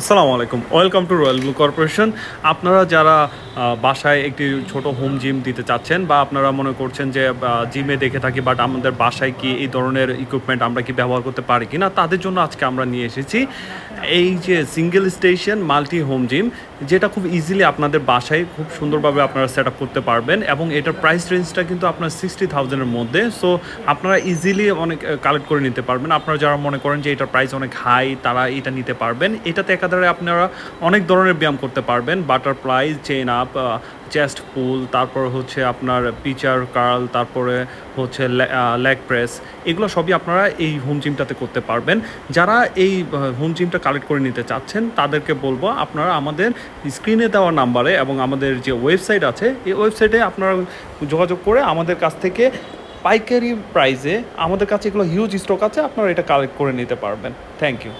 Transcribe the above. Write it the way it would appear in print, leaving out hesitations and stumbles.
আসসালামু আলাইকুম, welcome to royal blue corporation. আপনারা যারা বাসায় একটি ছোট হোম জিম দিতে চাচ্ছেন, বা আপনারা মনে করছেন যে জিমে দেখে থাকি বাট আমাদের বাসায় কি এই ধরনের ইকুইপমেন্ট আমরা কি ব্যবহার করতে পারি কিনা, তাদের জন্য আজকে আমরা নিয়ে এসেছি এই যে single station multi home gym, যেটা খুব ইজিলি আপনাদের বাসায় খুব সুন্দরভাবে আপনারা সেট আপ করতে পারবেন। এবং এটার প্রাইস রেঞ্জটা কিন্তু আপনার 60,000-এর মধ্যে। সো আপনারা ইজিলি অনেক কালেক্ট করে নিতে পারবেন। আপনারা যারা মনে করেন যে এটার প্রাইস অনেক হাই, তারা এটা নিতে পারবেন। এটাতে একাধারে আপনারা অনেক ধরনের ব্যায়াম করতে পারবেন, বাটারফ্লাই, চেন আপ, চেস্ট পুল, তারপর হচ্ছে আপনার পিচার কার্ল, তারপরে হচ্ছে লেগ প্রেস, এগুলো সবই আপনারা এই হোম জিমটাতে করতে পারবেন। যারা এই হোম জিমটা কালেক্ট করে নিতে চাচ্ছেন তাদেরকে বলবো আপনারা আমাদের স্ক্রিনে দেওয়া নাম্বারে এবং আমাদের যে ওয়েবসাইট আছে এই ওয়েবসাইটে আপনারা যোগাযোগ করে আমাদের কাছ থেকে পাইকারি প্রাইসে, আমাদের কাছে এগুলো হিউজ স্টক আছে, আপনারা এটা কালেক্ট করে নিতে পারবেন। Thank you.